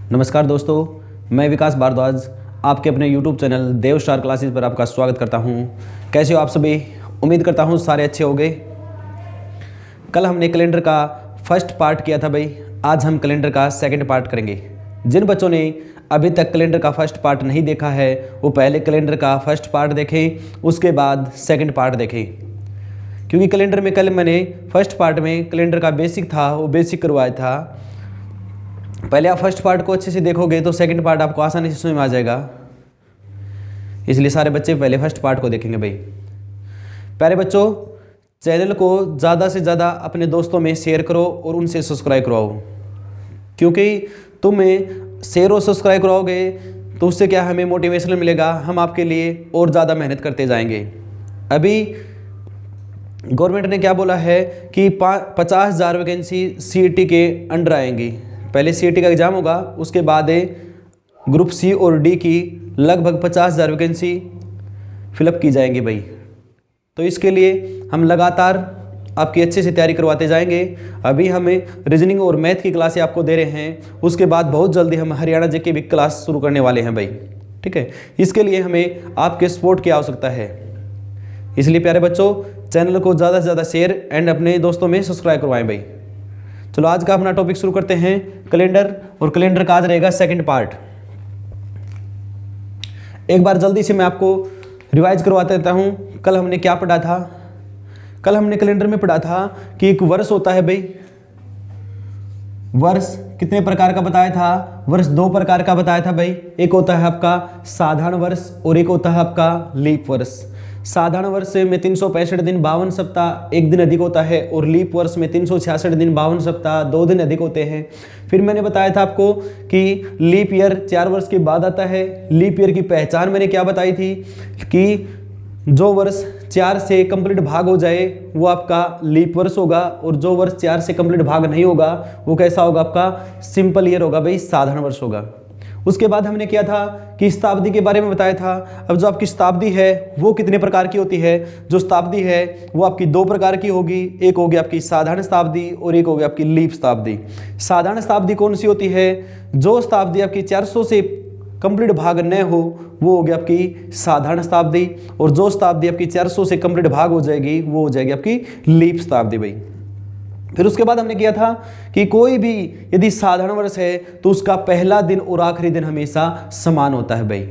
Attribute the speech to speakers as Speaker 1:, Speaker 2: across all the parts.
Speaker 1: नमस्कार दोस्तों, मैं विकास भारद्वाज आपके अपने YouTube चैनल देव स्टार क्लासेस पर आपका स्वागत करता हूं। कैसे हो आप सभी? उम्मीद करता हूं सारे अच्छे होंगे। कल हमने कैलेंडर का फर्स्ट पार्ट किया था भाई, आज हम कैलेंडर का सेकंड पार्ट करेंगे। जिन बच्चों ने अभी तक कैलेंडर का फर्स्ट पार्ट नहीं देखा है वो पहले कैलेंडर का फर्स्ट पार्ट देखें, उसके बाद सेकंड पार्ट देखें। क्योंकि कैलेंडर में कल मैंने फर्स्ट पार्ट में कैलेंडर का बेसिक था वो बेसिक करवाया था। पहले आप फर्स्ट पार्ट को अच्छे से देखोगे तो सेकंड पार्ट आपको आसानी से समझ में आ जाएगा, इसलिए सारे बच्चे पहले फर्स्ट पार्ट को देखेंगे भाई। प्यारे बच्चों, चैनल को ज़्यादा से ज़्यादा अपने दोस्तों में शेयर करो और उनसे सब्सक्राइब करवाओ, क्योंकि तुम्हें शेयर और सब्सक्राइब कराओगे तो उससे क्या हमें मोटिवेशन मिलेगा, हम आपके लिए और ज़्यादा मेहनत करते जाएंगे। अभी गवर्नमेंट ने क्या बोला है कि 50,000 वैकेंसी CET के अंडर आएंगी। पहले CET का एग्ज़ाम होगा, उसके बाद ग्रुप C और D की लगभग 50,000 वैकेंसी फिलअप की जाएंगी भाई। तो इसके लिए हम लगातार आपकी अच्छे से तैयारी करवाते जाएंगे। अभी हमें रीजनिंग और मैथ की क्लासें आपको दे रहे हैं, उसके बाद बहुत जल्दी हम हरियाणा जी की भी क्लास शुरू करने वाले हैं भाई। ठीक है, इसके लिए हमें आपके सपोर्ट की आवश्यकता है। इसलिए प्यारे बच्चों, चैनल को ज़्यादा से ज़्यादा शेयर एंड अपने दोस्तों में सब्सक्राइब करवाएं भाई। चलो आज का अपना टॉपिक शुरू करते हैं, कैलेंडर। और कैलेंडर का आज रहेगा सेकंड पार्ट। एक बार जल्दी से मैं आपको रिवाइज करवाता रहता हूँ। कल हमने क्या पढ़ा था? कल हमने कैलेंडर में पढ़ा था कि एक वर्ष होता है भाई। वर्ष कितने प्रकार का बताया था? वर्ष 2 प्रकार का बताया था भाई। एक होता है आपका साधारण वर्ष और एक होता है आपका लीप वर्ष। साधारण वर्ष में 365 दिन 52 सप्ताह 1 दिन अधिक होता है, और लीप वर्ष में 366 दिन 52 सप्ताह 2 दिन अधिक होते हैं। फिर मैंने बताया था आपको कि लीप ईयर 4 वर्ष के बाद आता है। लीप ईयर की पहचान मैंने क्या बताई थी कि जो वर्ष 4 से कंप्लीट भाग हो जाए वो आपका लीप वर्ष होगा, और जो वर्ष 4 से कंप्लीट भाग नहीं होगा वो कैसा होगा? आपका सिंपल ईयर होगा भाई, साधारण वर्ष होगा। उसके बाद हमने किया था कि शताब्दी के बारे में बताया था। अब जो आपकी शताब्दी है वो कितने प्रकार की होती है? जो शताब्दी है वो आपकी 2 प्रकार की होगी। एक होगी आपकी साधारण शताब्दी और एक होगी आपकी लीप शताब्दी। साधारण शताब्दी कौन सी होती है? जो शताब्दी आपकी 400 से कंप्लीट भाग न हो वो होगी आपकी साधारण शताब्दी, और जो शताब्दी आपकी 400 से कंप्लीट भाग हो जाएगी वो हो जाएगी आपकी लीप शताब्दी भाई। फिर उसके बाद हमने किया था कि कोई भी यदि साधारण वर्ष है तो उसका पहला दिन और आखिरी दिन हमेशा समान होता है भाई,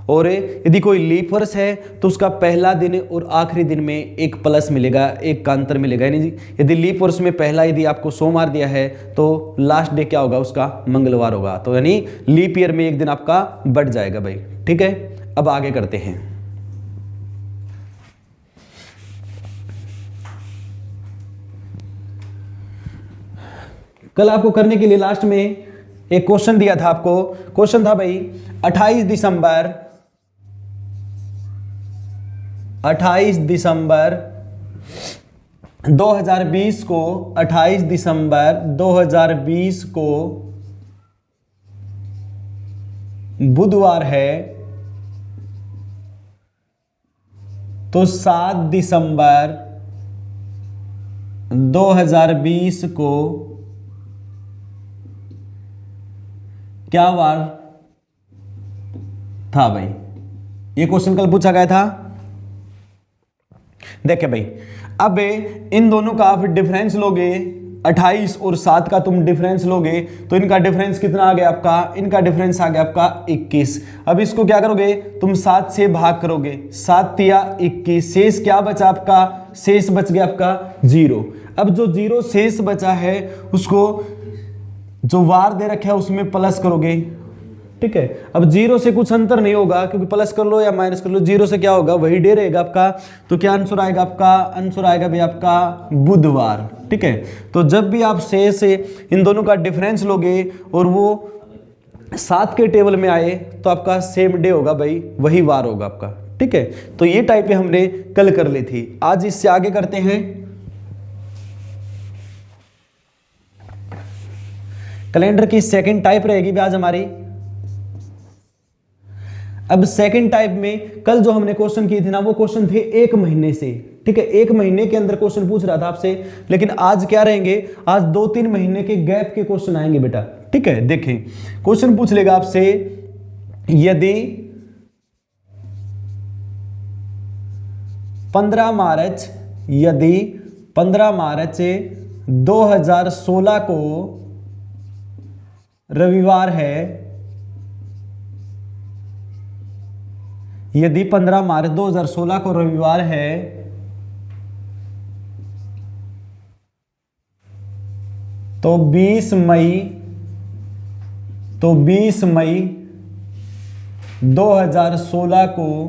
Speaker 1: और यदि कोई लीप वर्ष है तो उसका पहला दिन और आखिरी दिन में एक प्लस मिलेगा, एक का अंतर मिलेगा। यानी यदि लीप वर्ष में पहला यदि आपको सोमवार दिया है तो लास्ट डे क्या होगा? उसका मंगलवार होगा। तो यानी लीप ईयर में एक दिन आपका बढ़ जाएगा भाई। ठीक है, अब आगे करते हैं। कल आपको करने के लिए लास्ट में एक क्वेश्चन दिया था आपको। क्वेश्चन था भाई 28 दिसंबर 2020 को 28 दिसंबर 2020 को बुधवार है, तो 7 दिसंबर 2020 को क्या वार था भाई? ये क्वेश्चन कल पूछा गया था। देखिए भाई, अब इन दोनों का आप डिफरेंस लोगे, 28 और 7 का तुम डिफरेंस लोगे तो इनका डिफरेंस कितना आ गया आपका? इनका डिफरेंस आ गया आपका 21। अब इसको क्या करोगे? तुम 7 से भाग करोगे, 7 तिया 21, शेष क्या बचा आपका? शेष बच गया आपका 0। अब जो 0 शेष बचा है उसको जो वार दे रखा है उसमें प्लस करोगे। ठीक है, अब 0 से कुछ अंतर नहीं होगा, क्योंकि प्लस कर लो या माइनस कर लो 0 से क्या होगा? वही डे रहेगा आपका। तो क्या आंसर आएगा आपका? आंसर आएगा भाई आपका बुधवार। ठीक है, तो जब भी आप शेष से इन दोनों का डिफरेंस लोगे और वो 7 के टेबल में आए तो आपका सेम डे होगा भाई, वही वार होगा आपका। ठीक है, तो ये टाइप हमने कल कर ली थी। आज इससे आगे करते हैं। कैलेंडर की सेकंड टाइप रहेगी भी आज हमारी। अब सेकंड टाइप में कल जो हमने क्वेश्चन किए थे ना, वो क्वेश्चन थे 1 महीने से। ठीक है, 1 महीने के अंदर क्वेश्चन पूछ रहा था आपसे, लेकिन आज क्या रहेंगे? आज 2-3 महीने के गैप के क्वेश्चन आएंगे बेटा। ठीक है, देखें क्वेश्चन पूछ लेगा आपसे, यदि 15 मार्च 2016 को रविवार है, यदि 15 मार्च 2016 को रविवार है, तो 20 मई 2016 को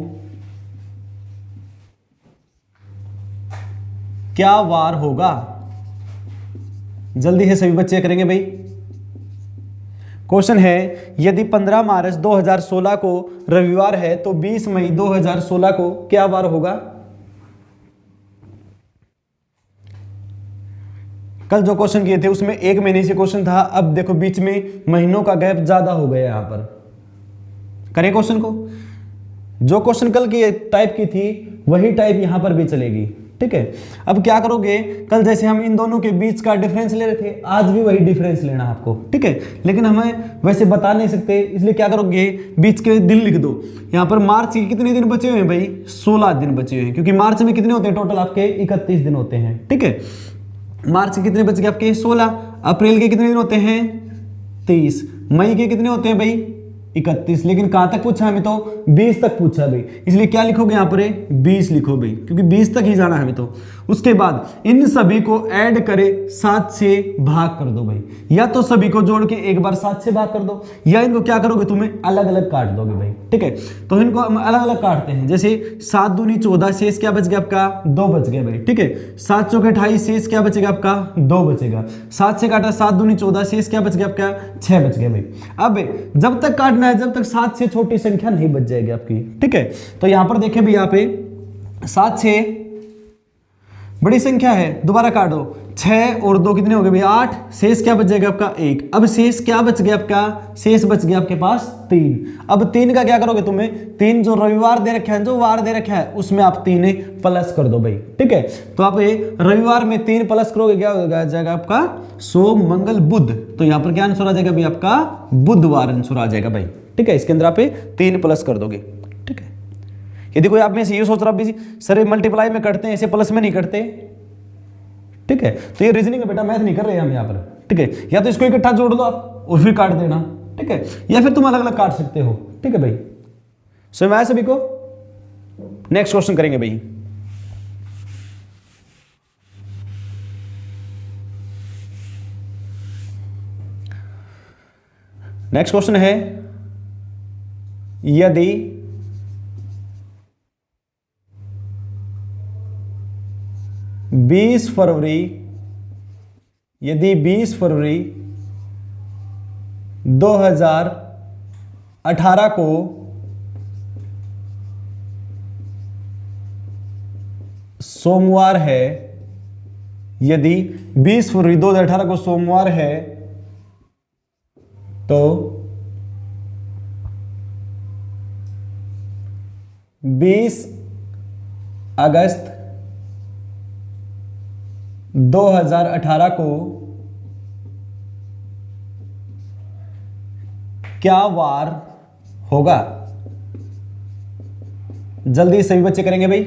Speaker 1: क्या वार होगा? जल्दी से सभी बच्चे करेंगे भाई। क्वेश्चन है, यदि 15 मार्च 2016 को रविवार है तो 20 मई 2016 को क्या वार होगा? कल जो क्वेश्चन किए थे उसमें 1 महीने से क्वेश्चन था, अब देखो बीच में महीनों का गैप ज्यादा हो गया। यहां पर करें क्वेश्चन को, जो क्वेश्चन कल की टाइप की थी वही टाइप यहां पर भी चलेगी, ठीक है। अब क्या करोगे, कल जैसे हम इन दोनों के बीच का डिफरेंस ले रहे थे, आज भी वही डिफरेंस लेना आपको, ठीक है। लेकिन हमें वैसे बता नहीं सकते, इसलिए क्या करोगे, बीच के दिन लिख दो। यहाँ पर मार्च के कितने दिन बचे हुए हैं भाई? 16 दिन बचे हुए हैं, क्योंकि मार्च में कितने होते हैं टोटल आपके? 31 दिन होते हैं, ठीक है। मार्च के कितने बच गए आपके? 16। अप्रैल के कितने दिन होते हैं? 30। मई के कितने होते हैं भाई? 31। लेकिन कहां तक पूछा हमें? तो 20 तक पूछा भाई, इसलिए क्या लिखोगे यहाँ पर? 20 लिखो भाई, क्योंकि 20 तक ही जाना है हमें तो। उसके बाद इन सभी को ऐड करे 7 से भाग कर दो भाई, या तो सभी को जोड़ के एक बार 7 से भाग कर दो, या इनको क्या करोगे, तुम्हें अलग अलग काट दोगे भाई, ठीक है। तो इनको हम अलग अलग काटते हैं, जैसे 7 दूनी 14, शेष क्या बच गया आपका? 2 बच गया भाई, ठीक है। 7 चौके 28, शेष क्या बचेगा आपका? 2 बचेगा। 7 से काटा 7 दूनी 14, शेष क्या बच गया आपका? 6 बच गया भाई। अब जब तक काटना है जब तक 7 से छोटी संख्या नहीं बच जाएगी आपकी, ठीक है। तो यहां पर देखें भी, यहाँ पे 7 से बड़ी संख्या है, दोबारा काट दो। 6 और 2 कितने हो गए भाई? 8। शेष क्या बच जाएगा आपका? 1। अब शेष क्या बच गया आपका? शेष बच गया आपके पास 3। अब 3 का क्या करोगे तुम्हें? 3 जो रविवार दे रखे हैं, जो वार दे रखा है, उसमें आप 3 प्लस कर दो भाई, ठीक है। तो आप रविवार में 3 प्लस करोगे, क्या हो जाएगा आपका? सोम मंगल बुध। तो यहाँ पर क्या आंसर आ जाएगा भाई आपका? बुधवार आंसर आ जाएगा भाई, ठीक है। इसके अंदर आप 3 प्लस कर दोगे, ठीक है। यदि कोई आप में से ये सोच रहा भी सर मल्टीप्लाई में करते हैं, ऐसे प्लस में नहीं करते, ठीक है। तो ये रीजनिंग है बेटा, मैथ नहीं कर रहे हम यहाँ पर, ठीक है। या तो इसको इकट्ठा जोड़ दो आप और फिर काट देना, ठीक है, या फिर तुम अलग अलग काट सकते हो, ठीक है भाई। समझ में आया सभी को? नेक्स्ट क्वेश्चन करेंगे भाई। नेक्स्ट क्वेश्चन है, यदि 20 फरवरी 2018 को सोमवार है, यदि 20 फरवरी 2018 को सोमवार है, तो 20 अगस्त 2018 को क्या वार होगा? जल्दी सभी बच्चे करेंगे भाई।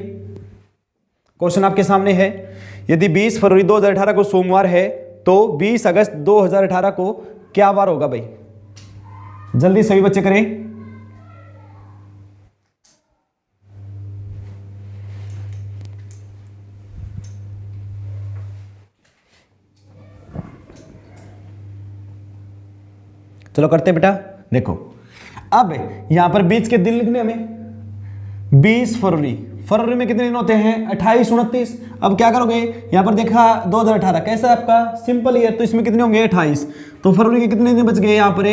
Speaker 1: क्वेश्चन आपके सामने है, यदि 20 फरवरी 2018 को सोमवार है तो 20 अगस्त 2018 को क्या वार होगा भाई? जल्दी सभी बच्चे करें। चलो करते बेटा। देखो अब यहां पर बीच के दिन लिखने हमें। 20 फरवरी, फरवरी में कितने दिन होते हैं? 28, 29। अब क्या करोगे, यहां पर देखा 2018 कैसा आपका सिंपल ईयर, तो इसमें कितने होंगे? 28। तो फरवरी के कितने दिन बच गए? यहां पर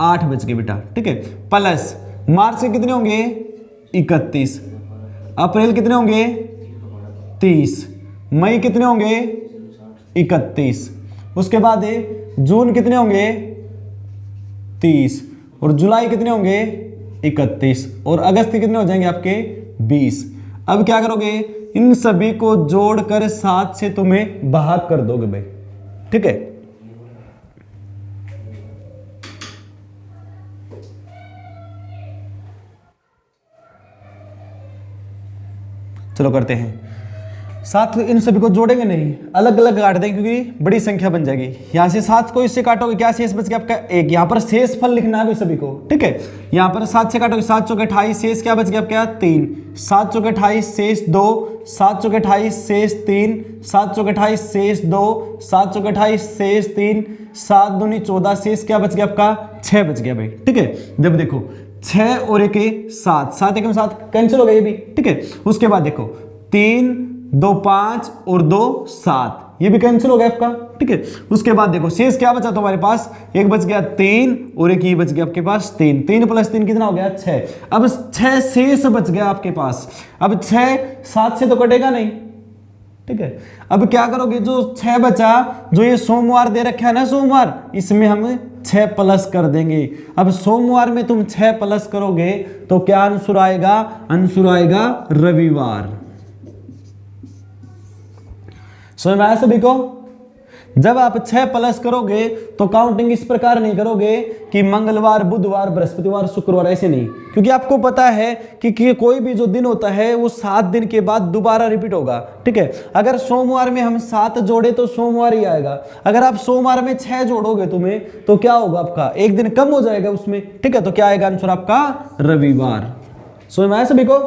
Speaker 1: 8 बच गए बेटा, ठीक है। प्लस मार्च के कितने होंगे? 31। अप्रैल कितने होंगे? 30। मई कितने होंगे? 31। उसके बाद जून कितने होंगे? 30। और जुलाई कितने होंगे? 31। और अगस्त के कितने हो जाएंगे आपके? 20। अब क्या करोगे, इन सभी को जोड़कर 7 से तुम्हें भाग कर दोगे भाई, ठीक है। चलो करते हैं। सात इन सभी को जोड़ेंगे नहीं, अलग अलग काट देंगे क्योंकि बड़ी संख्या बन जाएगी। यहाँ से 7 को इससे काटोगे, क्या शेष बच गया आपका 1। यहाँ पर शेष फल लिखना है सभी को, ठीक है। यहाँ पर 7 से काटोगे, 7 चौके 28, शेष क्या बच गया आपका 3। 7 चौके 28 शेष 2, 7 चौके 28 शेष 3, 7 चौके 28 शेष 2, 7 चौके 28 शेष 3, 7 दूनी 14, शेष क्या बच गया आपका 6 बच गया भाई, ठीक है। जब देखो 6 और 1 7, 7 एकम 7 कैंसिल हो गया ये भी, ठीक है। उसके बाद देखो 3 2 5 और 2 7, ये भी कैंसिल हो गया आपका, ठीक है। उसके बाद देखो शेष क्या बचा तुम्हारे पास, एक बच गया 3 और एक ये बच गया आपके पास 3, 3 + 3 कितना हो गया 6। अब 6 शेष बच गया आपके पास। अब 6 7 से तो कटेगा नहीं, ठीक है। अब क्या करोगे, जो 6 बचा, जो ये सोमवार दे रखा है ना सोमवार, इसमें हम 6 प्लस कर देंगे। अब सोमवार में तुम 6 प्लस करोगे तो क्या आंसर आएगा, आंसर आएगा रविवार। समझ में आया सभी को। जब आप 6 प्लस करोगे तो काउंटिंग इस प्रकार नहीं करोगे कि मंगलवार बुधवार बृहस्पतिवार शुक्रवार, ऐसे नहीं, क्योंकि आपको पता है कि कोई भी जो दिन होता है वो 7 दिन के बाद दोबारा रिपीट होगा, ठीक है। अगर सोमवार में हम 7 जोड़े तो सोमवार ही आएगा। अगर आप सोमवार में 6 जोड़ोगे तुम्हें तो क्या होगा, आपका एक दिन कम हो जाएगा उसमें, ठीक है। तो क्या आएगा आंसर आपका रविवार। समझ में आया सभी को।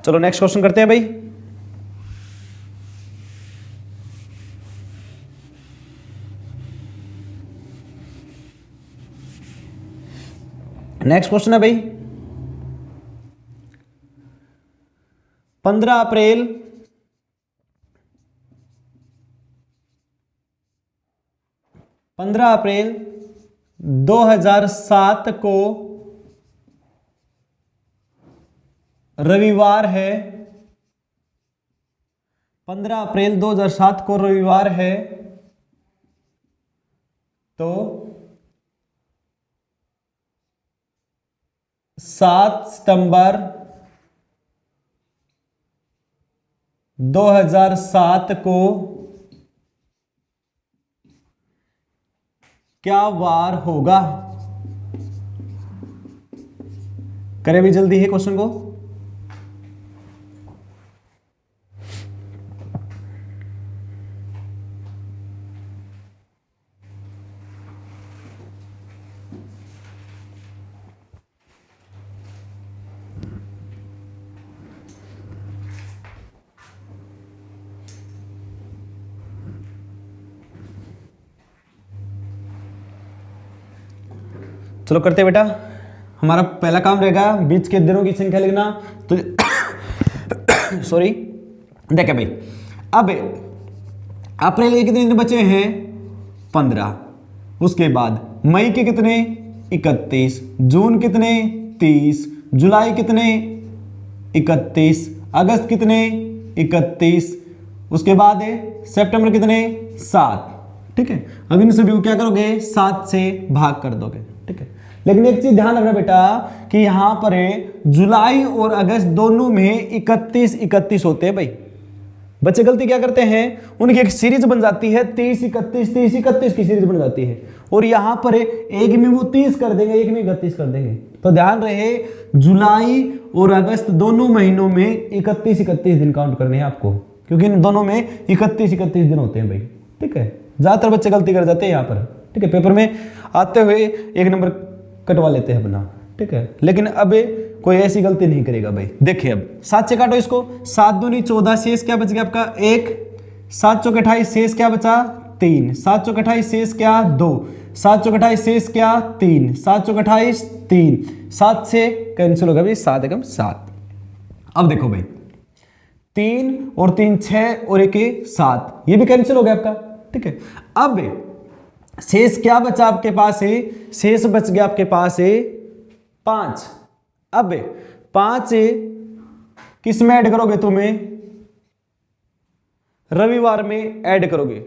Speaker 1: चलो नेक्स्ट क्वेश्चन करते हैं भाई। नेक्स्ट क्वेश्चन है भाई 15 अप्रैल 2007 को रविवार है। 15 अप्रैल 2007 को रविवार है, तो 7 सितंबर 2007 को क्या वार होगा। करें भी जल्दी है क्वेश्चन को। चलो करते बेटा। हमारा पहला काम रहेगा बीच के दिनों की संख्या लिखना। तो सॉरी, देखे भाई, अब अप्रैल के कितने दिन बचे हैं 15, उसके बाद मई के कितने 31, जून कितने 30, जुलाई कितने 31, अगस्त कितने 31, उसके बाद सितंबर कितने 7, ठीक है। अब इन सभी को क्या करोगे 7 से भाग कर दोगे, ठीक है। लेकिन एक चीज ध्यान रखना बेटा कि यहां पर जुलाई और अगस्त दोनों में 31 होते हैं भाई। बच्चे गलती क्या करते हैं, उनकी एक सीरीज बन जाती है 30 31 की सीरीज बन जाती है, और यहां पर एक में वो 30 कर देंगे, एक में 31 कर देंगे। तो ध्यान रहे जुलाई और अगस्त दोनों महीनों में 31 दिन काउंट करने हैं आपको, क्योंकि इन दोनों में 31 दिन होते हैं भाई, ठीक है। ज्यादातर बच्चे गलती कर जाते हैं यहाँ पर, ठीक है। पेपर में आते हुए एक नंबर कटवा लेते हैं अपना, ठीक है। लेकिन अब कोई ऐसी गलती नहीं करेगा भाई। देखिए अब 7 से काटो इसको, 7 दूनी 14, शेष क्या बच गया आपका 1, 7 चौके 28, शेष क्या बचा 3, 7 चौके 28 शेष क्या 2, 7 चौके 28 शेष क्या 3, 7 चौके 28 3, 7 से कैंसिल होगा भाई 7 एकम 7। अब देखो भाई 3 और 3 6 और 1 7, ये भी कैंसिल हो गया आपका, ठीक है। अब शेष क्या बचा आपके पास है, शेष बच गया आपके पास है 5। अब 5 किस में ऐड करोगे, तुम्हें रविवार में ऐड करोगे।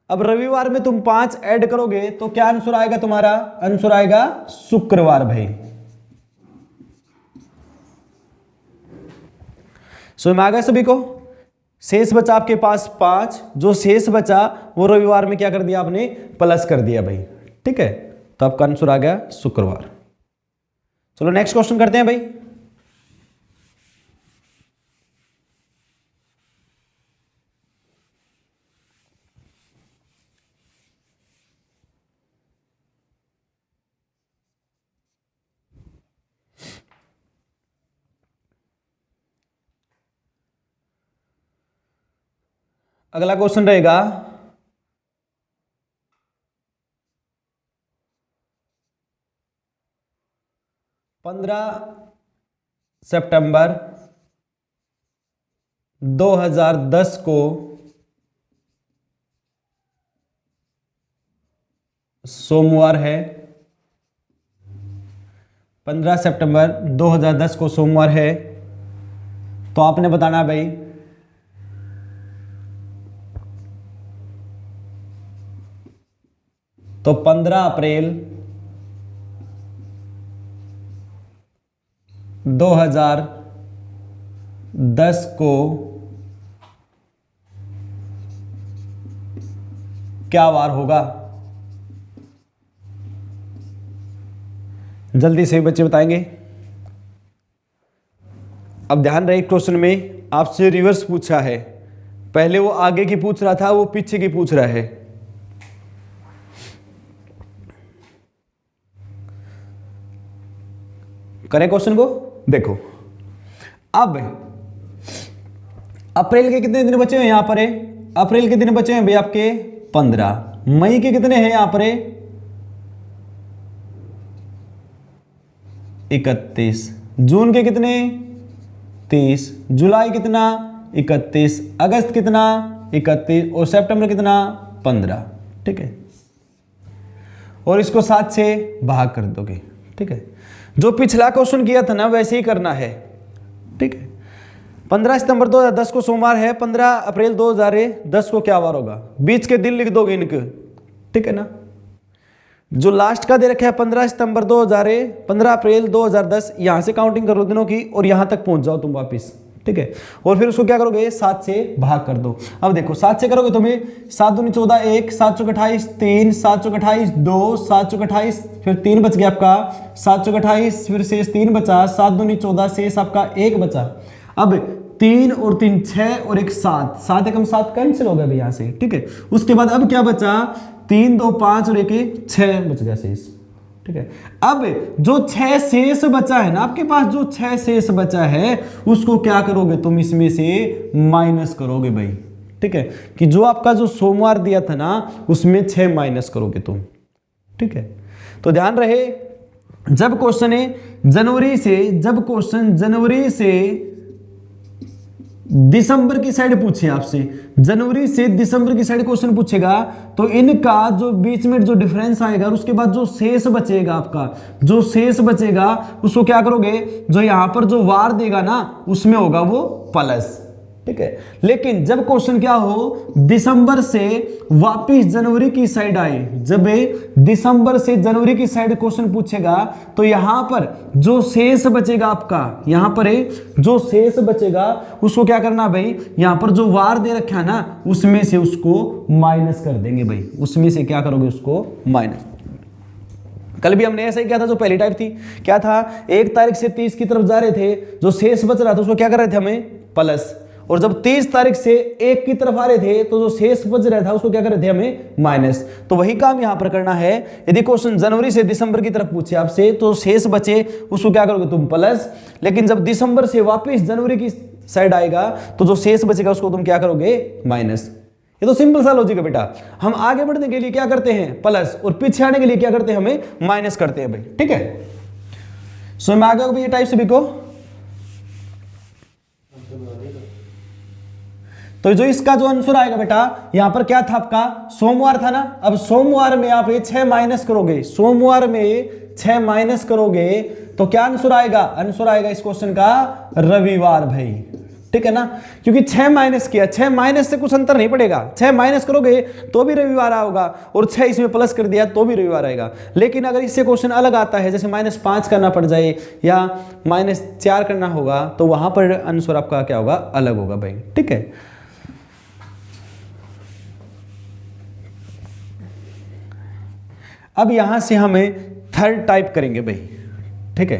Speaker 1: अब रविवार में तुम 5 ऐड करोगे तो क्या आंसर आएगा तुम्हारा, आंसर आएगा शुक्रवार भाई। समझ में आ गया सभी को। शेष बचा आपके पास 5, जो शेष बचा वो रविवार में क्या कर दिया आपने, प्लस कर दिया भाई, ठीक है। तो आपका आंसर आ गया शुक्रवार। चलो नेक्स्ट क्वेश्चन करते हैं भाई। अगला क्वेश्चन रहेगा 15 सितंबर 2010 को सोमवार है। 15 सितंबर 2010 को सोमवार है, तो आपने बताना भाई तो 15 अप्रैल 2010 को क्या वार होगा? जल्दी से बच्चे बताएंगे। अब ध्यान रहे, क्वेश्चन में आपसे रिवर्स पूछा है। पहले वो आगे की पूछ रहा था, वो पीछे की पूछ रहा है। करें क्वेश्चन को। देखो अब अप्रैल के कितने दिन बचे हैं यहां पर? अप्रैल के दिन बचे हैं भाई आपके 15। मई के कितने हैं यहां पर? 31। जून के कितने? 30। जुलाई कितना? 31। अगस्त कितना? 31। और सितंबर कितना? 15। ठीक है, और इसको 7 से भाग कर दोगे। ठीक है, जो पिछला क्वेश्चन किया था ना वैसे ही करना है। ठीक है, 15 सितंबर 2010 को सोमवार है, 15 अप्रैल 2010 को क्या वार होगा? बीच के दिन लिख दोगे इनके। ठीक है ना, जो लास्ट का दे रखा है 15 सितंबर 15 अप्रैल 2010, यहां से काउंटिंग करो दिनों की और यहां तक पहुंच जाओ तुम वापिस। ठीक है, और फिर उसको क्या करोगे? 7 से भाग कर दो। अब देखो 7 से करोगे तुम्हें 7 दूनी 14, 1, 7 चौक 28, 3, 7 चौक 28, 2, 7 चौक 28, फिर 3 बच गया आपका, 7 चौक 28, फिर शेष 3 बचा, 7 दूनी 14, शेष आपका 1 बचा। अब 3 और 3 6 और 1 7, 7 एकम 7 कैंसिल हो गया भाई यहां से। ठीक है, उसके बाद अब क्या बचा? 3 2 5 और 1 6 बच गया शेष। ठीक है, अब जो 6 शेष बचा है ना आपके पास, जो 6 शेष बचा है उसको क्या करोगे तुम? इसमें से माइनस करोगे भाई। ठीक है, कि जो आपका जो सोमवार दिया था ना उसमें 6 माइनस करोगे तुम। ठीक है, तो ध्यान रहे, जब क्वेश्चन है जनवरी से दिसंबर की साइड पूछे आपसे, जनवरी से दिसंबर की साइड क्वेश्चन पूछेगा, तो इनका जो बीच में जो डिफरेंस आएगा और उसके बाद जो शेष बचेगा आपका, जो शेष बचेगा उसको क्या करोगे? जो यहां पर जो वार देगा ना उसमें होगा वो प्लस। ठीक है, लेकिन जब क्वेश्चन क्या हो दिसंबर से वापिस जनवरी की साइड आए, जब दिसंबर से जनवरी की साइड क्वेश्चन पूछेगा, तो यहां पर जो शेष बचेगा आपका, यहां पर जो शेष बचेगा उसको क्या करना भाई? यहां पर जो वार दे रखा है ना उसमें से उसको माइनस कर देंगे भाई। उसमें से क्या करोगे? उसको माइनस। कल भी हमने ऐसा ही किया था, जो पहली टाइप थी। क्या था? 1 तारीख से 30 की तरफ जा रहे थे, जो शेष बच रहा था उसको क्या कर रहे थे हमें? प्लस। और जब 30 तारीख से 1 की तरफ आ रहे थे तो जो शेष बच रहा था उसको क्या कर रहे थे हमें? माइनस। तो वही काम यहां पर करना है। यदि क्वेश्चन जनवरी से दिसंबर की तरफ पूछे आपसे, तो शेष बचे उसको क्या करोगे तुम? प्लस। लेकिन जब दिसंबर से वापस जनवरी की साइड आएगा तो जो शेष बचेगा उसको तुम क्या करोगे? माइनस। ये तो सिंपल सा लॉजिक है बेटा। हम आगे बढ़ने के लिए क्या करते हैं? प्लस, और पीछे आने के लिए क्या करते हैं? हमें माइनस करते हैं भाई। ठीक है, सो मैं आगे ये टाइप सभी को। तो जो इसका जो आंसर आएगा बेटा, यहां पर क्या था आपका? सोमवार था ना। अब सोमवार में आप ये 6 माइनस करोगे, सोमवार में 6 माइनस करोगे तो क्या आंसर आएगा? आंसर आएगा इस क्वेश्चन का रविवार भाई। ठीक है ना, क्योंकि 6 माइनस किया, 6 माइनस से कुछ अंतर नहीं पड़ेगा। 6 माइनस करोगे तो भी रविवार आएगा, और 6 इसमें प्लस कर दिया तो भी रविवार आएगा। लेकिन अगर इससे क्वेश्चन अलग आता है, जैसे -5 करना पड़ जाए या -4 करना होगा, तो वहां पर आंसर आपका क्या होगा? अलग होगा भाई। ठीक है, अब यहां से हमें थर्ड टाइप करेंगे भाई। ठीक है,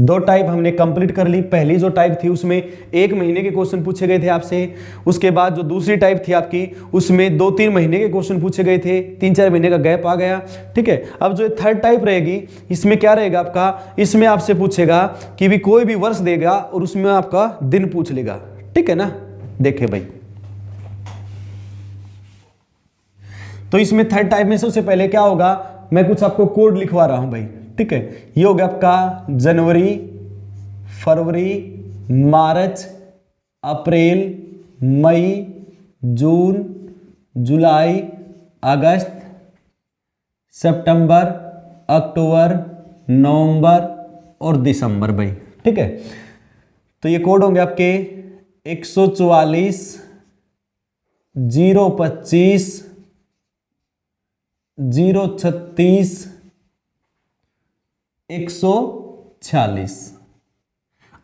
Speaker 1: 2 टाइप हमने कंप्लीट कर ली। पहली जो टाइप थी उसमें 1 महीने के क्वेश्चन पूछे गए थे आपसे। उसके बाद जो दूसरी टाइप थी आपकी उसमें 2-3 महीने के क्वेश्चन पूछे गए थे, 3-4 महीने का गैप आ गया। ठीक है, अब जो थर्ड टाइप रहेगी इसमें क्या रहेगा आपका? इसमें आपसे पूछेगा कि भी कोई भी वर्ष देगा और उसमें आपका दिन पूछ लेगा। ठीक है ना, देखे भाई तो इसमें थर्ड टाइप में सबसे पहले क्या होगा, मैं कुछ आपको कोड लिखवा रहा हूं भाई, ठीक है। ये हो गया आपका जनवरी, फरवरी, मार्च, अप्रैल, मई, जून, जुलाई, अगस्त, सितंबर, अक्टूबर, नवंबर और दिसंबर भाई, ठीक है। तो ये कोड होंगे आपके 144, 025, 036, 146।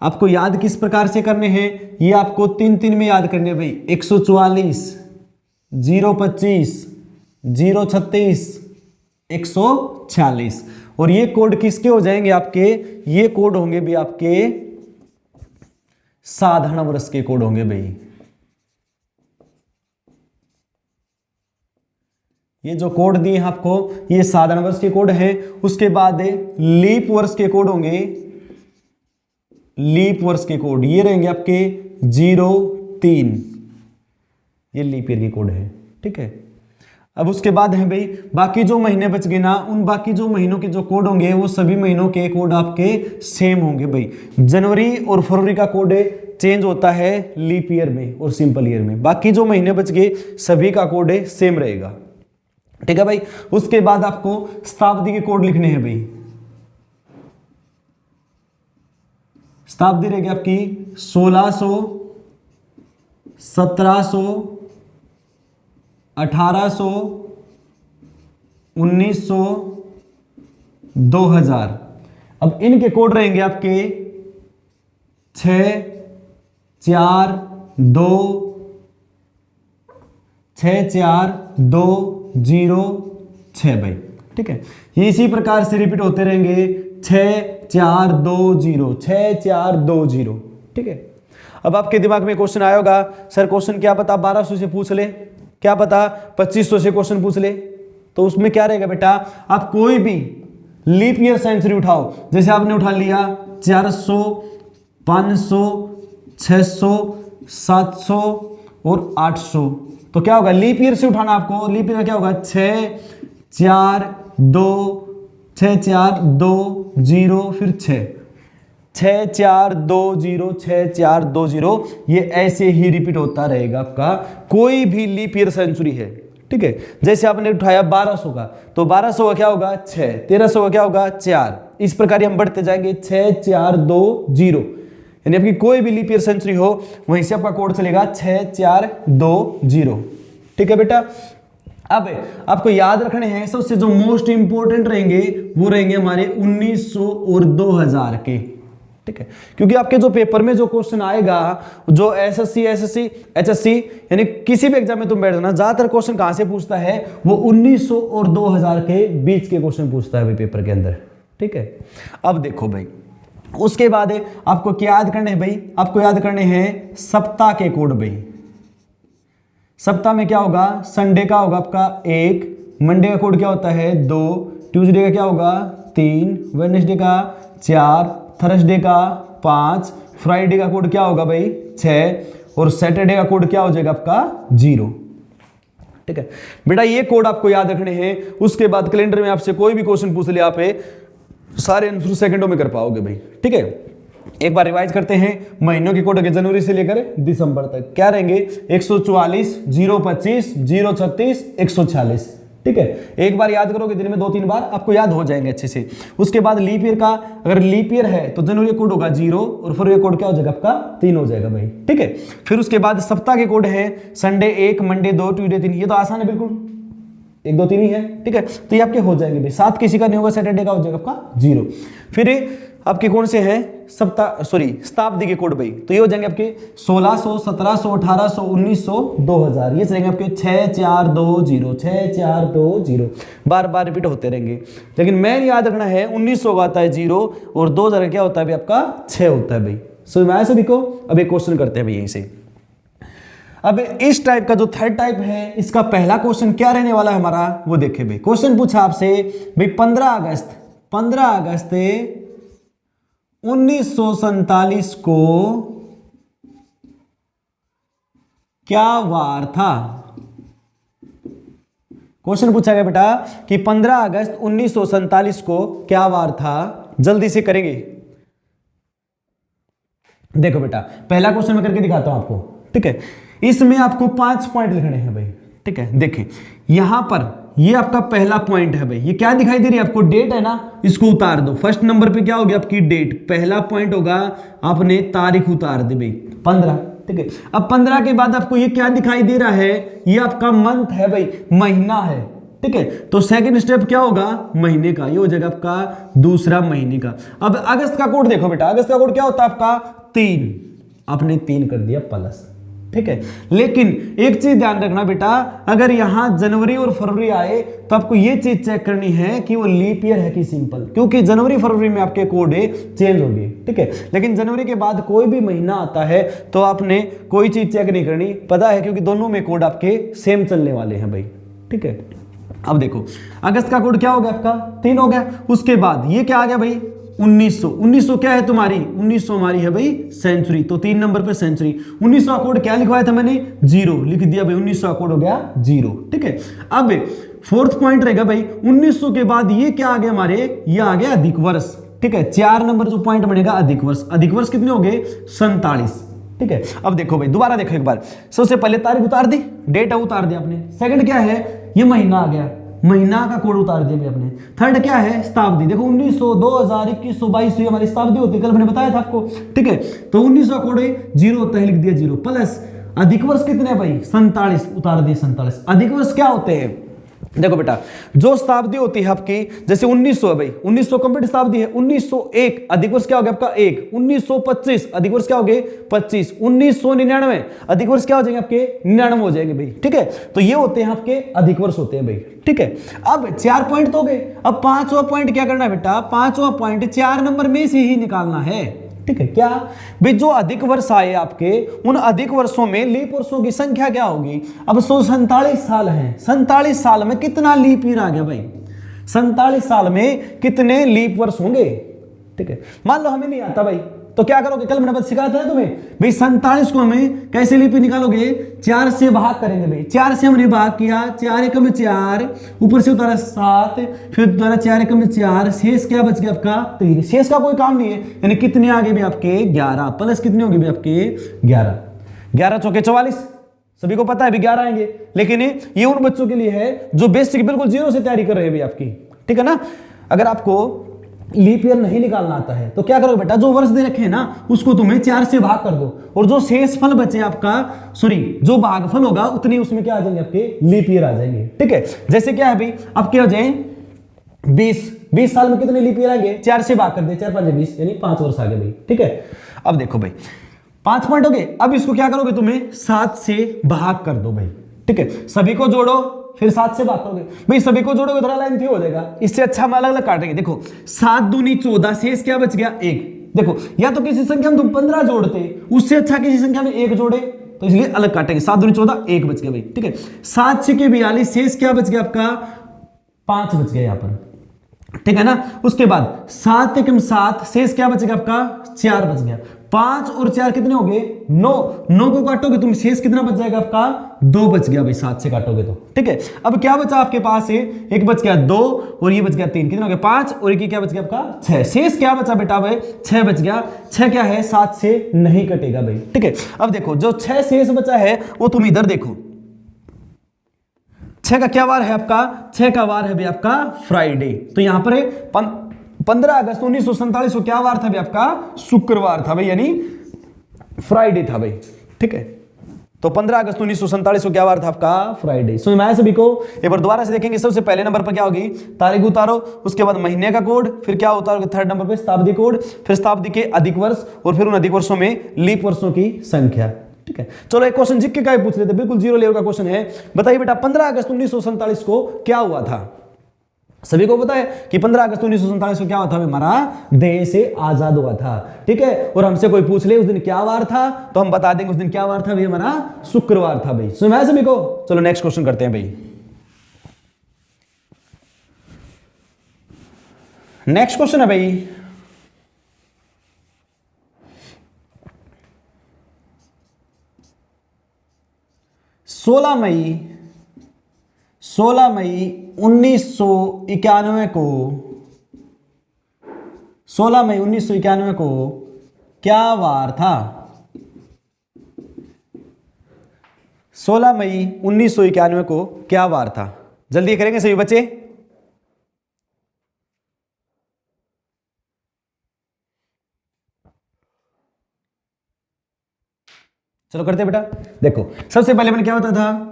Speaker 1: आपको याद किस प्रकार से करने हैं, ये आपको तीन तीन में याद करने हैं भाई। 144, 025, 036, 146। और ये कोड किसके हो जाएंगे आपके, ये कोड होंगे भी आपके साधारण वर्ष के कोड होंगे भाई। ये जो कोड दिए हैं आपको, ये साधारण वर्ष के कोड है। उसके बाद लीप वर्ष के कोड होंगे, लीप वर्ष के कोड ये रहेंगे आपके 03, ये लीप ईयर के कोड है, ठीक है। अब उसके बाद है भाई बाकी जो महीने बच गए ना, उन बाकी जो महीनों के जो कोड होंगे वो सभी महीनों के कोड आपके सेम होंगे भाई। जनवरी और फरवरी का कोड चेंज होता है लीप ईयर में और सिंपल ईयर में, बाकी जो महीने बच गए सभी का कोड सेम रहेगा, ठीक है भाई। उसके बाद आपको शताब्दी के कोड लिखने हैं भाई। शताब्दी रहेगी आपकी 1600, 1700, 1800, 1900, 2000। अब इनके कोड रहेंगे आपके 6, 4, 2, 6, 4, 2, 0, 6 भाई, ठीक है। ये इसी प्रकार से रिपीट होते रहेंगे 6, 4, 2, 0, 6, 4, 2, 0, ठीक है। अब आपके दिमाग में क्वेश्चन आया होगा, सर क्वेश्चन क्या पता 1200 से पूछ ले, क्या पता 2500 से क्वेश्चन पूछ ले। तो उसमें क्या रहेगा बेटा, आप कोई भी लीप ईयर सेंचुरी उठाओ, जैसे आपने उठा लिया 400, 500, 600, 700 और 800, तो क्या होगा लीप ईयर से उठाना आपको। लीप ईयर का क्या होगा 6, 4, 2, 6, 4, 2, 0 फिर 6, 6, 4, 2, 0, 6, 4, 2, 0। ये ऐसे ही रिपीट होता रहेगा आपका कोई भी लीप ईयर सेंचुरी है, ठीक है। जैसे आपने उठाया 1200 का, तो 1200 का क्या होगा 6, 1300 का क्या होगा 4, इस प्रकार हम बढ़ते जाएंगे 6, 4, 2, 0। यानी आपकी कोई भी लीप ईयर सेंचुरी हो वहीं से आपका कोड चलेगा 6, 4, 2, 0, ठीक है बेटा। अब आपको याद रखने हैं सबसे जो मोस्ट इंपोर्टेंट रहेंगे वो रहेंगे हमारे 1900 और 2000 के, ठीक है। क्योंकि आपके जो पेपर में जो क्वेश्चन आएगा, जो एसएससी, एचएससी यानी किसी भी एग्जाम में तुम बैठ जाना, ज्यादातर क्वेश्चन कहां से पूछता है, वो 1900 और 2000 के बीच के क्वेश्चन पूछता है भाई पेपर के अंदर, ठीक है। अब देखो भाई उसके बाद आपको क्या याद करने हैं भाई, आपको याद करने हैं सप्ताह के कोड भाई। सप्ताह में क्या होगा, संडे का होगा आपका 1, मंडे का कोड क्या होता है 2, ट्यूसडे का क्या होगा 3, वेडनेसडे का 4, थर्सडे का 5, फ्राइडे का कोड क्या होगा भाई 6 और सैटरडे का कोड क्या हो जाएगा आपका 0, ठीक है बेटा। ये कोड आपको याद रखने हैं। उसके बाद कैलेंडर में आपसे कोई भी क्वेश्चन पूछ ले, आप सारे आंसर सेकंडों में कर पाओगे भाई, ठीक है। एक बार रिवाइज करते हैं महीनों के कोड के जनवरी से लेकर दिसंबर तक क्या रहेंगे 144, 025, 036, 146, ठीक है। एक बार याद करोगे दिन में 2-3 बार आपको याद हो जाएंगे अच्छे से। उसके बाद लीप ईयर का, अगर लीप ईयर है तो जनवरी कोड होगा 0 और फरवरी कोड क्या हो जाएगा आपका 3 हो जाएगा भाई, ठीक है। फिर उसके बाद सप्ताह के कोड है संडे 1, मंडे 2, ट्यूसडे 3, ये तो आसान है बिल्कुल, 1, 2, 3 ही है, ठीक है। तो ये आपके हो जाएंगे भाई। 7 किसी का नहीं होगा, सैटरडे का हो जाएगा आपका 0। फिर आपके कौन से हैं शताब्दी के कोड भाई, तो ये हो जाएंगे आपके 1600, 1700, 1800, 1900, 2000। ये चलेंगे आपके 6, 4, 2, 0, 6, 4, 2, 0, बार बार रिपीट होते रहेंगे। लेकिन मैंने याद रखना है 1900 का आता है 0 और 2000 क्या होता है भाई आपका 6 होता है भाई। समझ में आया सभी को। अब एक क्वेश्चन करते हैं भाई यहीं से। अब इस टाइप का जो थर्ड टाइप है, इसका पहला क्वेश्चन क्या रहने वाला है हमारा, वो देखे भाई। क्वेश्चन पूछा आपसे भाई 15 अगस्त 1947 को क्या वार था, क्वेश्चन पूछा गया बेटा कि 15 अगस्त 1947 को क्या वार था, जल्दी से करेंगे। देखो बेटा पहला क्वेश्चन मैं करके दिखाता हूं आपको, ठीक है। इसमें आपको 5 पॉइंट लिखने हैं भाई, ठीक है। देखें यहां पर ये आपका पहला पॉइंट है भाई, ये क्या दिखाई दे रही है आपको, डेट है ना, इसको उतार दो। फर्स्ट नंबर पे क्या हो गया आपकी डेट, पहला पॉइंट होगा आपने तारीख उतार दे भाई 15, ठीक है। अब 15 के बाद आपको ये क्या दिखाई दे रहा है, ये आपका मंथ है भाई, महीना है, ठीक है। तो सेकंड स्टेप क्या होगा, महीने का, ये हो जाएगा आपका दूसरा महीने का। अब अगस्त का कोड देखो बेटा, अगस्त का कोड क्या होता है आपका 3, आपने 3 कर दिया प्लस, ठीक है। लेकिन एक चीज ध्यान रखना बेटा, अगर यहां जनवरी और फरवरी आए तो आपको ये चीज चेक करनी है कि वो लीप ईयर है कि सिंपल, क्योंकि जनवरी फरवरी में आपके कोड चेंज होंगे, ठीक है। लेकिन जनवरी के बाद कोई भी महीना आता है तो आपने कोई चीज चेक नहीं करनी, पता है, क्योंकि दोनों में कोड आपके सेम चलने वाले हैं भाई, ठीक है। अब देखो अगस्त का कोड क्या हो गया आपका 3 हो गया। उसके बाद ये क्या आ गया भाई 1900 क्या है तुम्हारी, 1900 हमारी है भाई सेंचुरी, तो 3 नंबर पे सेंचुरी। 1900 का कोड क्या लिखवाया था मैंने, 0 लिख दिया भाई, 1900 का कोड हो गया 0, ठीक है। अब फोर्थ पॉइंट रहेगा भाई 1900 के बाद ये क्या आ गया हमारे, ये आ गया अधिक वर्ष, ठीक है। 4 नंबर जो पॉइंट बनेगा अधिक वर्ष, अधिक वर्ष कितने हो गए 47, ठीक है। अब देखो भाई दोबारा देखो एक बार, सबसे पहले तारीख उतार दी, डेट उतार दिया आपने। सेकंड क्या है, ये महीना आ गया, महीना का कोड उतार दिया आपने। थर्ड क्या है शताब्दी, देखो 1900 2000 2100 2200 हमारी शताब्दी होती है, कल मैंने बताया था आपको, ठीक है। तो 1900 कोड 0 होता है, लिख दिया 0 प्लस अधिक वर्ष कितने भाई 47, उतार दिए 47। अधिक वर्ष क्या होते हैं, देखो बेटा जो शताब्दी होती है आपकी, जैसे 1900 है भाई, 1900 कंप्लीट शताब्दी है, 1901 अधिक वर्ष क्या हो गया आपका 1, 1925 अधिक वर्ष क्या हो गए 25, 1999 अधिक वर्ष क्या हो जाएंगे आपके 99 हो जाएंगे भाई, ठीक है। तो ये होते हैं आपके अधिक वर्ष होते हैं भाई, ठीक है। अब 4 पॉइंट तो हो गए, अब 5वां पॉइंट क्या करना है बेटा, 5वां पॉइंट 4 नंबर में से ही निकालना है, ठीक है। क्या भाई, जो अधिक वर्ष आए आपके, उन अधिक वर्षों में लीप वर्षों की संख्या क्या होगी। अब 147 साल हैं, 47 साल में कितना लीप ईयर आ गया भाई, 47 साल में कितने लीप वर्ष होंगे, ठीक है। मान लो हमें नहीं आता भाई, तो क्या करोगे, कल मैंने सिखाया था तुम्हें भाई 47 को हमें कैसे लीप निकालोगे, 4 से भाग करेंगे भाई, 4 से हमने भाग किया, 4 एकम 4, ऊपर से उतारा 7, फिर उतारा 4 एकम 4, शेष क्या बच गया आपका 3, शेष का कोई काम नहीं है, यानी कितने आगे भी आपके 11 प्लस कितने होंगे भी आपके 11, 11 चौके 44, सभी को पता है भी 11 आएंगे। लेकिन ये उन बच्चों के लिए है जो बेसिक बिल्कुल 0 से तैयारी कर रहे हैं भी आपकी, ठीक है ना। अगर आपको लीप ईयर नहीं निकालना आता है तो क्या करोगे बेटा, जो वर्ष दे रखे हैं ना उसको तुम्हें 4 से भाग कर दो, और जो शेष फल बचे आपका, सॉरी जो भागफल होगा उतनी उसमें क्या आ जाएंगे आपके लीप ईयर आ जाएंगे, ठीक है। जैसे क्या है भाई, अब क्या हो जाए 20 साल में कितने लीप ईयर आएंगे, 4 से भाग कर दे, 4 5 20 यानी 5 वर्ष आ गए भाई, ठीक है। अब देखो भाई 5 पॉइंट हो गए, अब इसको क्या करोगे तुम्हें 7 से भाग कर दो भाई, ठीक है। सभी को जोड़ो, फिर 7 से भाग करोगे भाई, सभी को जोड़ोगे थोड़ा लेंथी हो जाएगा, इससे अच्छा हम अलग अलग काटेंगे। देखो 7 दूनी 14, शेष क्या बच गया 1। देखो या तो किसी संख्या में तुम 15 जोड़ते, उससे अच्छा किसी संख्या में 1 जोड़े, तो इसलिए अलग काटेंगे। 7 दूनी 14, 1 बच गया भाई, ठीक है। 7 6 42, शेष क्या बच गया आपका 5 बच गया यहाँ पर, ठीक है ना। उसके बाद 7 एकम 7, शेष क्या बचेगा आपका 4 बच गया, 5 और 4 कितने हो गए 9, 9 को काटोगे तुम, शेष कितना बच जाएगा आपका 2 बच गया भाई, 7 से काटोगे तो, ठीक है। अब क्या बचा आपके पास है, एक बच गया 2 और ये बच गया 3, कितना हो गया 5 और एक क्या बच गया आपका 6, शेष क्या बचा बेटा भाई 6 बच गया। 6 क्या है 7 से नहीं कटेगा भाई, ठीक है। अब देखो जो 6 शेष बचा है वो तुम इधर देखो, 6 का क्या वार है आपका, 6 का वार है भाई आपका फ्राइडे, तो यहां पर 15 अगस्त 1947 को क्या वार था भाई आपका शुक्रवार था भाई, यानी फ्राइडे था भाई, ठीक है। तो 15 अगस्त 1947 को क्या वार था आपका फ्राइडे। समझ में आया सभी को। एक बार दोबारा से देखेंगे, सबसे पहले नंबर पर क्या होगी तारीख उतारो, उसके बाद महीने का कोड, फिर क्या उतारोगे थर्ड नंबर पे शताब्दी कोड, फिर शताब्दी के अधिक वर्ष, और फिर उन अधिक वर्षों में लीप वर्षों की संख्या, ठीक है। चलो एक क्वेश्चन जिक्के का पूछ लेते, बिल्कुल 0 लेवल का क्वेश्चन है। बताइए बेटा 15 अगस्त 1947 को क्या हुआ था। सभी को पता है कि 15 अगस्त 1947 को क्या हुआ था, हमारा देश से आजाद हुआ था, ठीक है। और हमसे कोई पूछ ले उस दिन क्या वार था, तो हम बता देंगे उस दिन क्या वार था भाई, हमारा शुक्रवार था भाई। सुना है सभी को। चलो नेक्स्ट क्वेश्चन करते हैं भाई। नेक्स्ट क्वेश्चन है भाई 16 मई 16 मई 1991 को 16 मई 1991 को क्या वार था? 16 मई 1991 को क्या वार था? जल्दी करेंगे सभी बच्चे। चलो करते बेटा। देखो सबसे पहले मैंने क्या बताया था,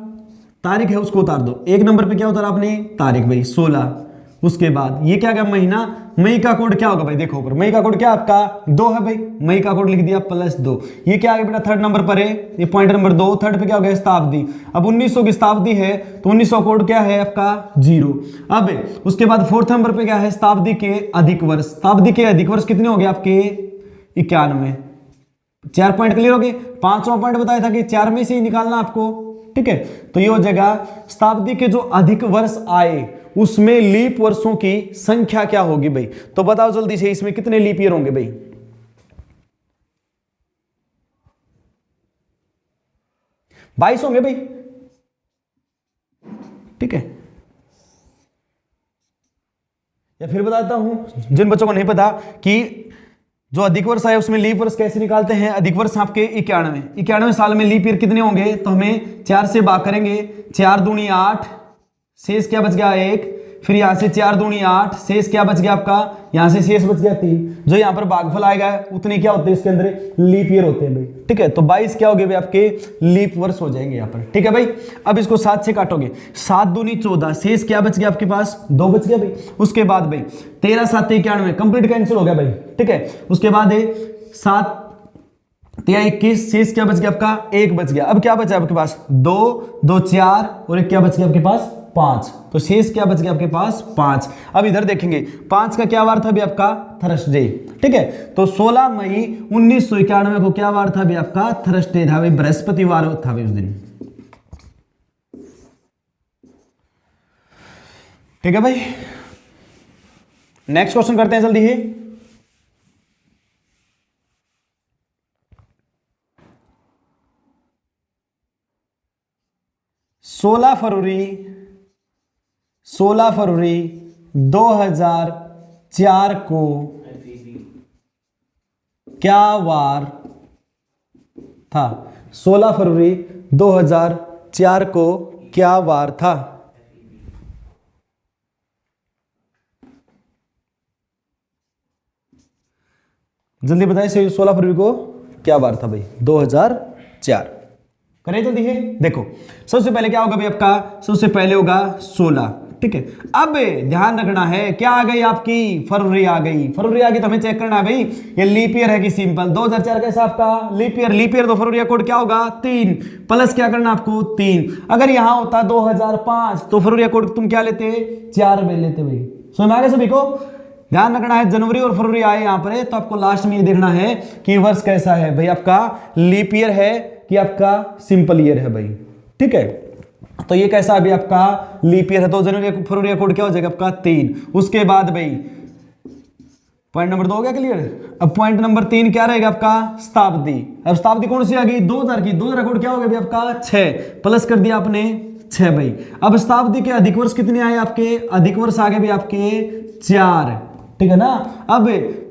Speaker 1: तारीख है उसको उतार दो। एक नंबर पे क्या उतारा आपने? तारीख भाई 16। उसके बाद ये क्या गया? महीना। मई का कोड क्या होगा भाई? देखो ऊपर मई का कोड क्या आपका 2 है भाई, मई का कोड लिख दिया +2। ये क्या आ गया बेटा? थर्ड नंबर पर है, ये पॉइंट नंबर 2। थर्ड पे क्या हो गया? शताब्दी। अब 1900 की शताब्दी है तो 1900 कोड क्या है आपका 0। अब उसके बाद फोर्थ नंबर पे क्या है? शताब्दी के अधिक वर्ष। शताब्दी के अधिक वर्ष कितने हो गए आपके? 91। 4 पॉइंट क्लियर हो गए। 5वां पॉइंट बताया था कि 4 में से ही निकालना आपको, ठीक है। तो ये हो जाएगा शताब्दी के जो अधिक वर्ष आए उसमें लीप वर्षों की संख्या क्या होगी भाई? तो बताओ जल्दी से, इसमें कितने लीप ईयर होंगे भाई? 22 होंगे भाई, ठीक है। या फिर बताता हूं जिन बच्चों को नहीं पता कि जो अधिक वर्ष आए उसमें लीप वर्ष कैसे निकालते हैं। अधिक वर्ष आपके 91 साल में लीप ईयर कितने होंगे? तो हमें 4 से भाग करेंगे। 4 दूनी 8, शेष क्या बच गया 1। फिर यहां से 4 दूनी 8, शेष क्या बच गया आपका? यहां से शेष बच गया 3। जो यहां पर भागफल आएगा उतने क्या होते हैं इसके अंदर? लीप ईयर होते हैं भाई, ठीक है। तो 22 क्या हो गए भाई आपके? लीप वर्ष हो जाएंगे यहां पर, ठीक है भाई। अब इसको 7 से काटोगे, 7 दूनी 14, शेष क्या बच गया आपके पास? 2 बच गया भाई। उसके बाद भाई 13 7 91 कंप्लीट कैंसिल हो गया भाई, ठीक है। उसके बाद 7 3 21, शेष क्या बच गया आपका? 1 बच गया। अब क्या बचा आपके पास? 2 2 4 और एक क्या बच गया आपके पास? 5। तो शेष क्या बच गया आपके पास? 5। अब इधर देखेंगे 5 का क्या वार था भी आपका? थर्सडे, ठीक है। तो 16 मई 1991 को क्या वार था भी आपका? थर्सडे था भाई, बृहस्पतिवार था भाई उस दिन, ठीक है भाई। नेक्स्ट क्वेश्चन करते हैं जल्दी ही। 16 फरवरी 2004 को क्या वार था? 16 फरवरी 2004 को क्या वार था? जल्दी बताइए 16 फरवरी को क्या वार था भाई? 2004। करें जल्दी है। देखो सबसे पहले क्या होगा भाई आपका? सबसे पहले होगा 16, ठीक है। अब ध्यान रखना है क्या आ गई आपकी? फरवरी आ गई। फरवरी आ गई तो हमें चेक करना है भाई ये लीप ईयर है कि सिंपल। 2004 कैसा आपका? Leap year. लीप ईयर तो फरवरी का कोड क्या होगा? 3 प्लस क्या करना आपको? 3। अगर यहां होता 2005 तो फरवरी का कोड तुम क्या लेते? 4 में लेते भाई। समझ में आ गया सभी को? ध्यान रखना है जनवरी और फरवरी आए यहां पर है तो आपको लास्ट में ये देखना है कि वर्ष कैसा है भाई आपका, लीप ईयर है कि आपका सिंपल ईयर है भाई, ठीक है। तो ये कैसा अभी आपका लीप ईयर है तो जनवरी फरवरी का कोड क्या हो जाएगा आपका? 3। उसके बाद भाई पॉइंट नंबर 2 हो गया क्लियर। अब पॉइंट नंबर 3 क्या रहेगा आपका? शताब्दी। अब शताब्दी कौन सी आ गई? 2000 की। 2000 कोड क्या हो गया भाई आपका? 6 प्लस कर दिया आपने 6 भाई। अब शताब्दी के अधिक वर्ष कितने आए आपके? अधिक वर्ष आ गए भाई आपके 4, ठीक है ना। अब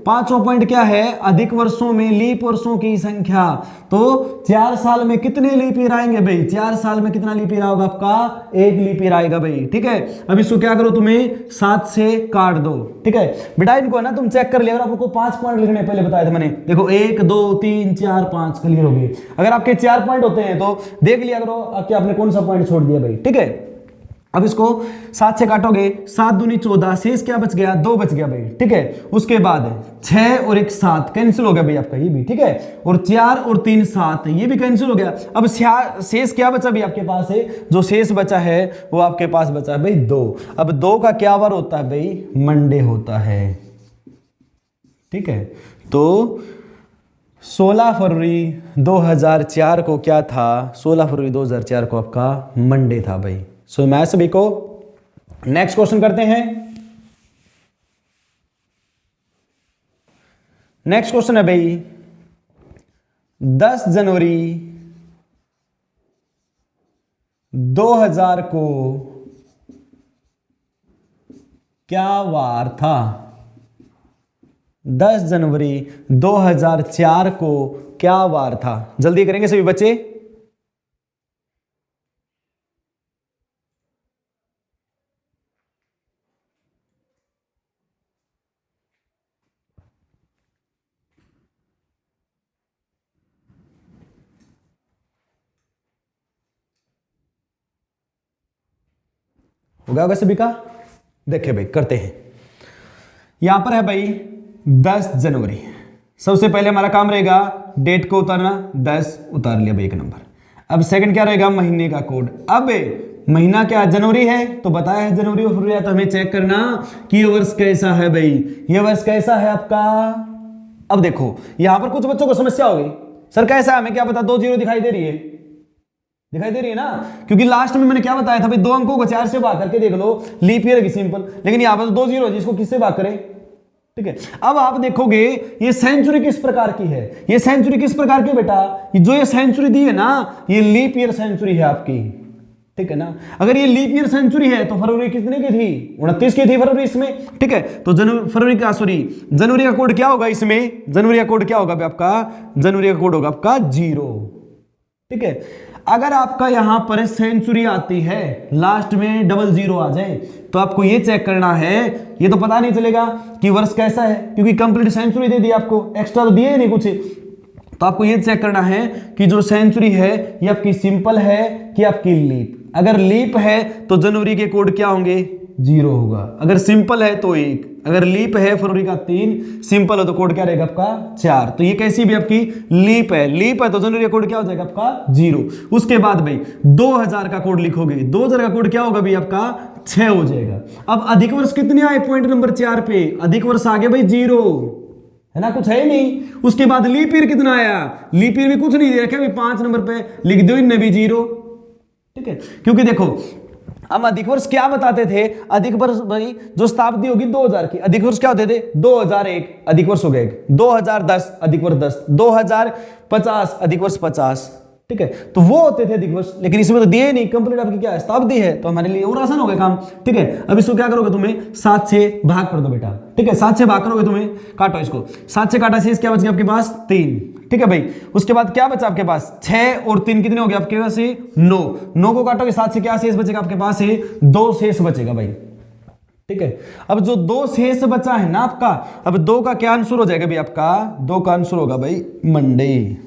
Speaker 1: 5वां पॉइंट क्या है? अधिक वर्षों में लीप वर्षों की संख्या। तो 4 साल में कितने लीप ईयर आएंगे भाई? 4 साल में कितना लीप ईयर आएगा आपका? 1 लीप ईयर आएगा भाई, ठीक है। अब इसको क्या करो तुम्हें 7 से काट दो, ठीक है बेटा। इनको है ना तुम चेक कर लिया। अगर आपको 5 पॉइंट लिखने पहले बताया था मैंने, देखो 1 2 3 4 5 क्लियर हो गए। अगर आपके 4 पॉइंट होते हैं तो देख लिया करो कि आपने कौन सा पॉइंट छोड़ दिया भाई, ठीक है। अब इसको 7 से काटोगे, 7 दूनी 14, शेष क्या बच गया? 2 बच गया भाई, ठीक है। उसके बाद 6 और 1 7 कैंसिल हो गया भाई आपका ये भी, ठीक है। और 4 और 3 7 ये भी कैंसिल हो गया। अब शेष क्या बचा भाई आपके पास है? जो शेष बचा है वो आपके पास बचा है भाई 2। अब 2 का क्या वार होता है भाई? मंडे होता है, ठीक है। तो 16 फरवरी 2004 को क्या था? 16 फरवरी 2004 को आपका मंडे था भाई। सो मैं सभी को नेक्स्ट क्वेश्चन करते हैं। नेक्स्ट क्वेश्चन है भाई 10 जनवरी 2000 को क्या वार था? 10 जनवरी 2004 को क्या वार था? जल्दी करेंगे सभी बच्चे। होगा सभी का? देखिए भाई करते हैं। यहां पर है भाई 10 जनवरी। सबसे पहले हमारा काम रहेगा डेट को उतारना, 10 उतार लिया भाई एक नंबर। अब सेकंड क्या रहेगा? महीने का कोड। अब महीना क्या जनवरी है तो बताया है जनवरी और फरवरी, तो हमें चेक करना कि ये वर्ष कैसा है भाई, ये वर्ष कैसा है आपका। अब देखो यहां पर कुछ बच्चों को समस्या हो गई, सर कैसा है हमें क्या पता, 2 जीरो दिखाई दे रही है, दिखाई दे रही है ना, क्योंकि लास्ट में मैंने क्या बताया था भाई 2 अंकों को 4 से भाग करके देख लो, लीप ईयर की सिंपल, लेकिन यहां पर 2 जीरो है जिसको किससे भाग करें, ठीक है। अब आप देखोगे ये सेंचुरी किस प्रकार की है, ये सेंचुरी किस प्रकार की बेटा, जो ये सेंचुरी दी है ना ये लीप ईयर सेंचुरी है आपकी, ठीक है ना। अगर ये लीप ईयर सेंचुरी है तो फरवरी कितने की थी? 29 की थी फरवरी इसमें, ठीक है। तो फरवरी का जनवरी का कोड क्या होगा इसमें? जनवरी का कोड क्या होगा आपका? जनवरी का कोड होगा आपका 0, ठीक है। अगर आपका यहां पर सेंचुरी आती है लास्ट में 00 आ जाए तो आपको ये चेक करना है, ये तो पता नहीं चलेगा कि वर्ष कैसा है क्योंकि कंप्लीट सेंचुरी दे दी आपको, एक्स्ट्रा तो दिए नहीं कुछ, तो आपको ये चेक करना है कि जो सेंचुरी है ये आपकी सिंपल है कि आपकी लीप। अगर लीप है तो जनवरी के कोड क्या होंगे? 0 होगा। अगर सिंपल है तो 1, अगर लीप है फरवरी का 3, सिंपल है तो कोड क्या रहेगा आपका 4। तो ये कैसी भी आपकी लीप है, लीप है तो जनवरी का कोड क्या हो जाएगा आपका 0। उसके बाद भाई 2000 का कोड लिखोगे, 2000 का कोड क्या होगा भाई आपका 6 हो जाएगा। अब अधिक वर्ष कितने आए? पॉइंट नंबर 4 पे अधिक वर्ष आगे भाई 0 है ना, कुछ है ही नहीं। उसके बाद लीप ईयर कितना आया? लीप ईयर में कुछ नहीं दे रखा भाई, 5 नंबर पे लिख दो इनमें भी 0, ठीक है। क्योंकि देखो हम अधिक वर्ष क्या बताते थे, अधिक वर्ष भाई जो शताब्दी होगी 2000 की, अधिक वर्ष क्या होते थे? 2001 अधिक वर्ष हो गए, 2010 अधिक वर्ष 10, 2050 अधिक वर्ष 50, ठीक है। तो वो होते थे अधिक वर्ष, लेकिन इसमें तो दिए नहीं, कंप्लीट आपकी क्या है शताब्दी है, तो हमारे लिए और आसान हो गया काम, ठीक है। अब इसको क्या करोगे, तुम्हें 7 से भाग कर दो बेटा, ठीक है। 7 से भाग करोगे, तुम्हें काटो इसको, 7 से काटा शेष क्या बच गया आपके पास? 3, ठीक है भाई। उसके बाद क्या बचा आपके पास? 6 और 3 कितने हो गए आपके पास? 9। 9 को काटोगे 7 से क्या शेष बचेगा आपके पास? 2 शेष बचेगा भाई, ठीक है। अब जो 2 शेष बचा है ना आपका, अब 2 का क्या आंसर हो जाएगा भाई आपका? 2 का आंसर होगा भाई मंडे,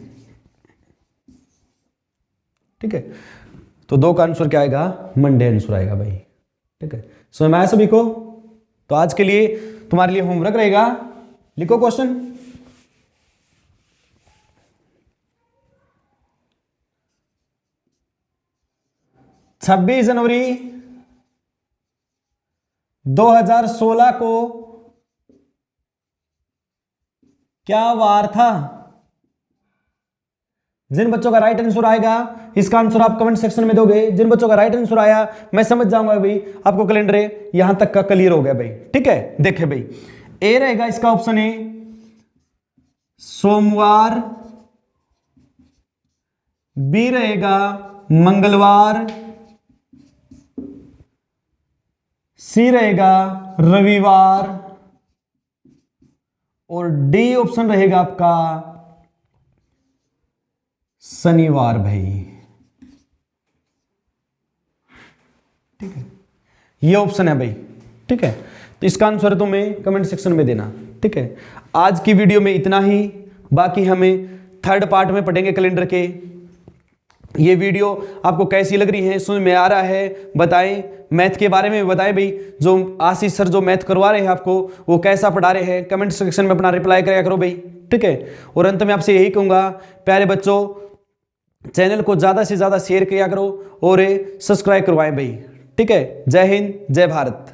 Speaker 1: ठीक है। तो 2 का आंसर क्या आएगा? मंडे आंसर आएगा भाई, ठीक है। समझ में आया सभी को? तो आज के लिए तुम्हारे लिए होमवर्क रहेगा, लिखो क्वेश्चन। छब्बीस जनवरी 2016 को क्या वार था? जिन बच्चों का राइट आंसर आएगा इसका आंसर आप कमेंट सेक्शन में दोगे। जिन बच्चों का राइट आंसर आया मैं समझ जाऊंगा भाई आपको कैलेंडर यहां तक का क्लियर हो गया भाई, ठीक है। देखे भाई ए रहेगा इसका ऑप्शन ए सोमवार, बी रहेगा मंगलवार, सी रहेगा रविवार और डी ऑप्शन रहेगा आपका शनिवार भाई, ठीक है। ये ऑप्शन है भाई, ठीक है। तो इसका आंसर तुम्हें कमेंट सेक्शन में देना, ठीक है। आज की वीडियो में इतना ही, बाकी हमें थर्ड पार्ट में पढ़ेंगे कैलेंडर के। ये वीडियो आपको कैसी लग रही है, समझ में आ रहा है बताएं। मैथ के बारे में बताएं भाई, जो आशीष सर जो मैथ करवा रहे हैं आपको वो कैसा पढ़ा रहे हैं, कमेंट सेक्शन में अपना रिप्लाई कराया करो भाई, ठीक है। और अंत में आपसे यही कहूंगा प्यारे बच्चों, चैनल को ज़्यादा से ज़्यादा शेयर किया करो और सब्सक्राइब करवाएं भाई, ठीक है। जय हिंद, जय भारत।